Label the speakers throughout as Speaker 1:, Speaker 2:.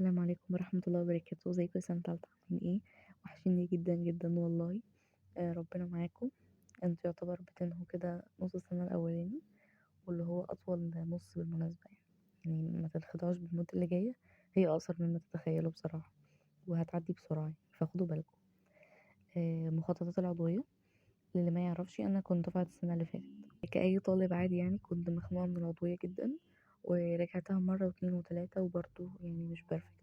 Speaker 1: السلام عليكم ورحمة الله وبركاته، ازيكم يا سنة تالتة عاملين ايه؟ وحشيني جدا جدا والله. ربنا معاكم. انتوا يعتبر بتنهوا كده نص السنة الأولاني، واللي هو أطول نص بالمناسبة يعني ما تتخدعوش بالمدة اللي جاية، هي أقصر مما تتخيلوا بصراحة، وهتعدي بسرعة يعني، فخدوا بالكم. مخططات العضوية، للي ما يعرفش أنا كنت دفعة السنة اللي فاتت كأي طالب عادي، يعني كنت مخنوقة من العضوية جدا، ورجعتها مرة واتنين وتلاتة وبرضه يعني مش بيرفكت،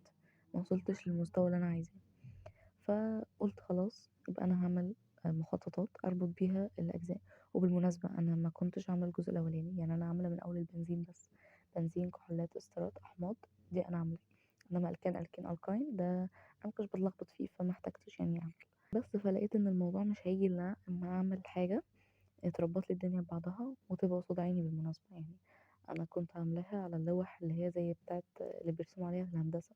Speaker 1: ما وصلتش للمستوى اللي أنا عايزاه. فقلت خلاص يبقى أنا هعمل مخططات أربط بيها الأجزاء. وبالمناسبة أنا ما كنتش عاملة الجزء الأولاني، يعني أنا عاملة من أول البنزين بس، بنزين كحولات استرات أحماض، دي أنا عاملة. إنما الكان ألكين ألكاين ده أنا مكنتش بتلخبط فيه، فما احتجتش يعني أعمل. بس فلقيت إن الموضوع مش هيجي إلا لما أعمل حاجة تربط لي الدنيا ببعضها وتبقى قصاد عيني بالمناسبة يعني. أنا كنت عاملاها على اللوح اللي هي زي بتاعة اللي بيرسموا عليها في الهندسة،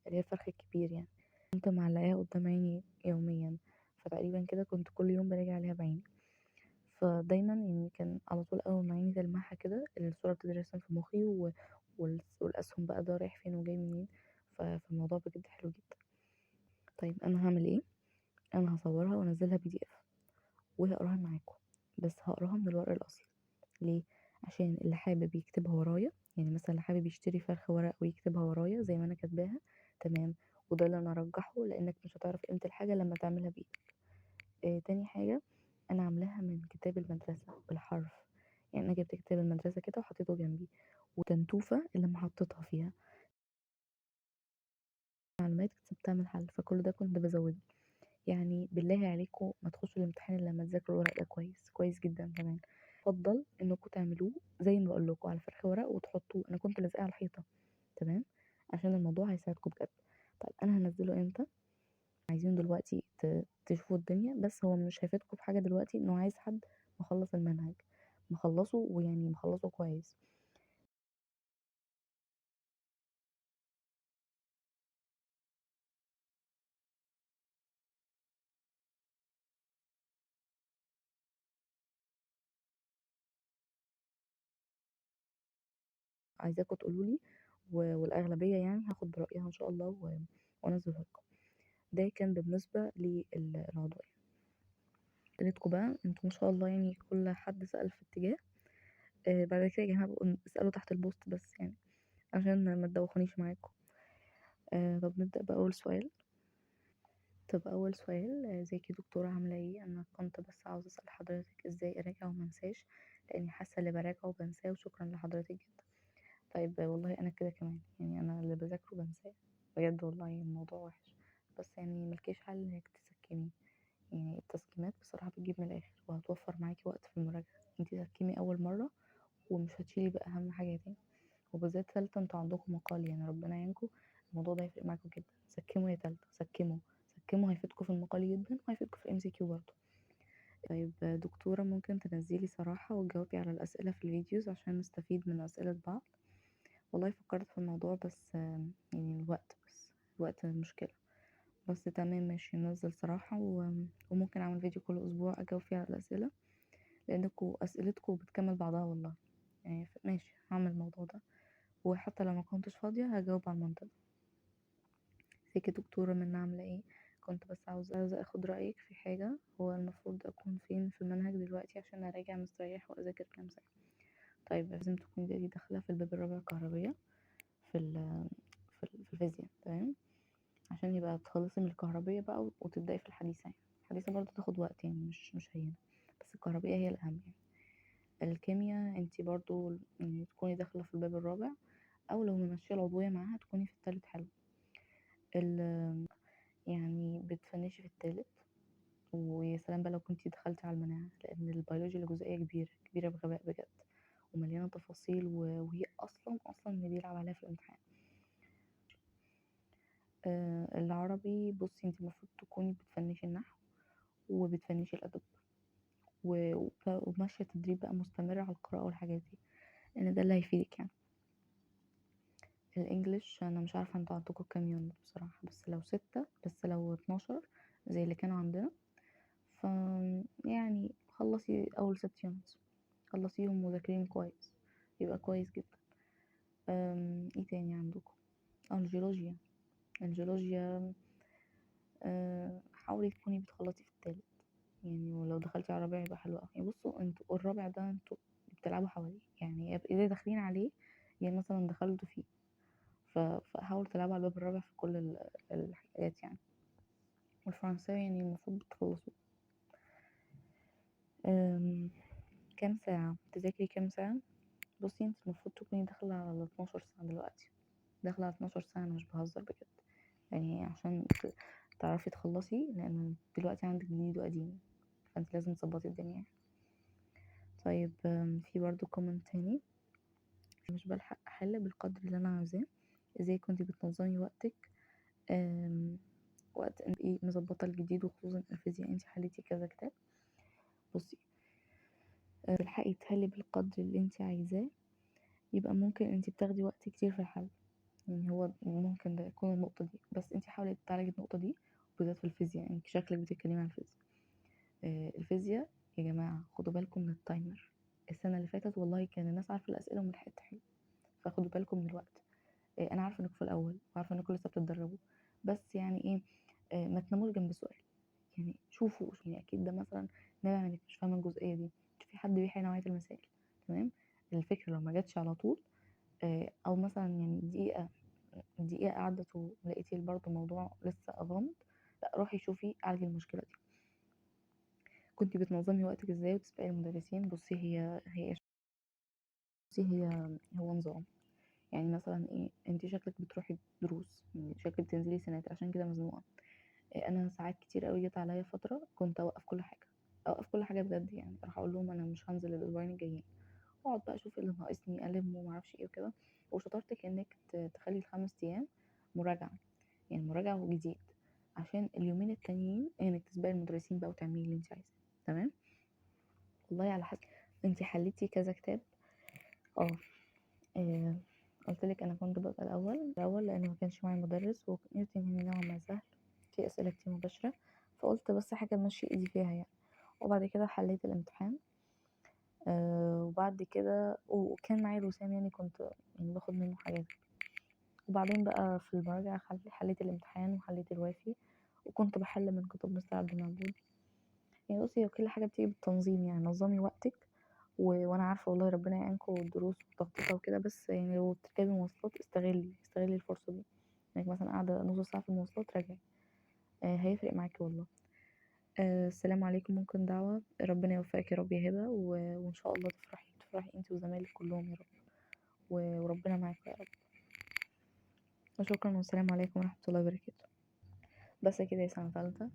Speaker 1: اللي هي الفرخ الكبير يعني، كنت معلقاها قدام عيني يوميا. فتقريبا كده كنت كل يوم براجع عليها بعيني، فدايما يعني كان على طول أول ما عيني تلمعها كده الصورة بتترسم في مخي والأسهم بقى ده رايح فين وجاي منين. فالموضوع بجد حلو جدا. طيب أنا هعمل ايه؟ أنا هصورها وأنزلها PDF وهقراها معاكم، بس هقراها من الورق الأصلي. ليه؟ عشان اللي حابب يكتبها ورايا، يعني مثلا اللي حابب يشتري فرخة ورق ويكتبها ورايا زي ما أنا كاتباها، تمام، وده اللي أنا أرجحه، لأنك مش هتعرف قيمة الحاجة لما تعملها بإيدك. تاني حاجة، أنا عاملاها من كتاب المدرسة بالحرف، يعني أنا جبت كتاب المدرسة كده وحطيته جنبي، وتنتوفة اللي محطتها فيها معلومات كتبتها من الحل، فكل ده كنت بزوده. يعني بالله عليكم ما تخشوا الامتحان إلا لما تذاكروا الورق ده كويس كويس جدا كمان. افضل انكم تعملوه زي ما بقول لكم على فرخ ورق وتحطوه، انا كنت لازقاه على الحيطه، تمام، عشان الموضوع هيساعدكم بجد. طيب انا هنزله امتى؟ عايزين دلوقتي تشوفوا الدنيا، بس هو مش هيفيدكم في حاجه دلوقتي، انه عايز حد مخلص المنهج، مخلصه ويعني مخلصه كويس. عايزاكم تقولوا لي، والاغلبيه يعني هاخد برايها ان شاء الله وانزله لكم. ده كان بالنسبه للعضويه. اسئلتكم بقى انتوا ما شاء الله، يعني كل حد سأل في اتجاه. بعد كده يا جماعة بقوا اسألوا تحت البوست بس يعني، عشان ما تدوخونيش معاكم. طب نبدأ بأول سؤال. طب أول سؤال، ازيك يا دكتورة عاملة ايه؟ أنا كنت بس عاوزة أسأل حضرتك ازاي أراجع ومنساش، لأني حاسة اللي براجعه وبنساه، وشكرا لحضرتك جدا. طيب والله أنا كده كمان، يعني أنا اللي بذاكره بنساه بجد، والله الموضوع وحش. بس يعني ملكيش حل انك تسكمي، يعني التسكيمات بصراحة بتجيب من الآخر وهتوفر معاكي وقت في المراجعة. انتي تسكمي أول مرة ومش هتشيلي بقى أهم حاجة تاني، وبالذات تالتة انتوا عندكم مقال، يعني ربنا يعينكم، الموضوع ده هيفرق معاكم جدا. سكموا يا تالتة، سكموا سكموا، هيفيدكم في المقال جدا وهيفيدكم في MCQ برضه. طيب دكتورة ممكن تنزلي صراحة وتجاوبي على الأسئلة في الفيديوز عشان نستفيد من أسئلة بعض؟ والله فكرت في الموضوع بس يعني الوقت، بس الوقت المشكلة. بس تمام ماشي، ننزل صراحة وممكن أعمل فيديو كل أسبوع أجاوب فيه على الأسئلة، لأنكوا أسئلتكوا بتكمل بعضها والله. يعني ماشي هعمل الموضوع ده، وحتى لو ما كنتش فاضية هجاوب على المنتدى. ازيك يا دكتورة، من عاملة ايه؟ كنت بس عاوزة اخد رأيك في حاجة، هو المفروض اكون فين في المنهج دلوقتي عشان اراجع مستريح واذاكر كام ساعة؟ طيب لازم تكوني دلوقتي داخلة في الباب الرابع كهربية، في في الفيزياء، تمام، عشان يبقى تخلصي من الكهربية بقى وتبدأي في الحديثة. يعني الحديثة برضه تاخد وقت، يعني مش هينة، بس الكهربية هي الأهم يعني. الكيمياء انتي برضه يعني تكوني داخلة في الباب الرابع، أو لو ممشية العضوية معاها تكوني في التالت. حلو. يعني بتفنشي في التالت، ويا سلام بقى لو كنتي دخلتي على المناعة، لأن البيولوجيا الجزئية كبيرة كبيرة بغباء بجد، ومليانة تفاصيل وهي أصلا اللي بيلعب عليها في الامتحان. العربي بصي انتي المفروض تكوني بتفنشي النحو وبتفنشي الأدب، وماشية تدريب بقى مستمر على القراءة والحاجات دي، لأن ده اللي هيفيدك يعني. الإنجليش أنا مش عارفة انتوا عندكوا كام يونت بصراحة، بس لو 6، بس لو 12 زي اللي كانوا عندنا، ف يعني خلصي أول 6 يونتس، خلصيهم وذاكريهم كويس، يبقى كويس جدا. ايه تاني عندكم؟ الجيولوجيا. الجيولوجيا حاولي تكوني بتخلصي في التالت يعني، ولو دخلتي على الرابع يبقى حلو أوي. يعني بصوا انتوا الرابع ده انتوا بتلعبوا حواليه، يعني إذا داخلين عليه يعني مثلا دخلتوا فيه، فحاولوا تلعبوا على الباب الرابع في كل الحاجات يعني. والفرنساوي يعني المفروض بتخلصوا. كام ساعة تذاكري؟ كام ساعة؟ بصي انت المفروض تكوني داخلة على 12 ساعة دلوقتي، داخلة على 12 ساعة، أنا مش بهزر بجد يعني، عشان تعرفي تخلصي، لأن دلوقتي عندك جديد وقديم، فانت لازم تظبطي الدنيا. طيب في برضو كومنت تاني، مش بلحق أحل بالقدر اللي أنا عاوزاه، ازاي كنتي بتنظمي وقتك وقت انت ايه مظبطة الجديد، وخصوصا الفيزياء انت حليتي كذا كتاب. بصي تلحقي تحلي بالقدر اللي انت عايزاه، يبقى ممكن انت بتاخدي وقت كتير في الحل، يعني هو ممكن ده يكون النقطة دي، بس انت حاولي تعالجي النقطة دي، بالذات في الفيزياء، انت شكلك بتتكلمي عن الفيزياء. الفيزياء يا جماعة خدوا بالكم من التايمر. السنة اللي فاتت والله كان الناس عارفة الأسئلة وملحقت تحل، فخدوا بالكم من الوقت. أنا عارفة إنكم في الأول، وعارفة إنكم لسه بتتدربوا، بس يعني إيه، ما تناموش جنب السؤال، يعني شوفوا يعني أكيد ده مثلا نابع إنك مش فاهمة الجزئية دي، في حد بيحل نوعية المسائل، تمام. الفكرة لو ما جاتش على طول، أو مثلا يعني دقيقة قعدت ولقيتي برضه الموضوع لسه غامض، لا روحي شوفي عالجي المشكلة دي. كنتي بتنظمي وقتك ازاي وتسبقي المدرسين؟ بصي هو نظام، يعني مثلا ايه، انت شكلك بتروحي دروس، يعني شكلك بتنزلي سناتر عشان كده مزنوقة. انا ساعات كتير قوي جت عليا فترة كنت اوقف كل حاجة، اوقف كل حاجة بجد، يعني اروح اقول لهم انا مش هنزل الاسبوعين الجايين، واقعد بقى اشوف إيه اللي ناقصني، الم ومعرفش ايه وكده. وشطارتك انك تخلي ال5 ايام مراجعة، يعني مراجعة وجديد، عشان اليومين التانيين انك تسبقي المدرسين بقى وتعملي اللي انت عايزاه، تمام. والله على حسب، انت حليتي كذا كتاب؟ اه قلت لك انا كنت ببقى الاول لان ما كانش معايا مدرس، وكنت يعني نوعا ما سهل، في اسئله كتير مباشره، فقلت بس حاجه ماشي ايدي فيها يعني. وبعد كده حليت الامتحان، وبعد كده وكان معايا الوسام، يعني كنت يعني باخد منه حاجات. وبعدين بقى في المراجعه حليت الامتحان وحليت الوافي، وكنت بحل من كتب مستر عبد المعبود. يعني بصي هي كل حاجه بتيجي بالتنظيم، يعني نظمي وقتك، وانا عارفه والله ربنا يعينكم والدروس وتخطيطها وكده، بس يعني لو بتركبي مواصلات استغلي الفرصه دي، انك مثلا قاعده نص ساعه في المواصلات راجعي، هيفرق معاكي والله. السلام عليكم، ممكن دعوه؟ ربنا يوفقك يا رب يا هبه، وان شاء الله تفرحي انت وزمايلك كلهم يا رب، وربنا معاكم يا رب. وشكرا والسلام عليكم ورحمه الله وبركاته. بس كده يا سنه ثالثه،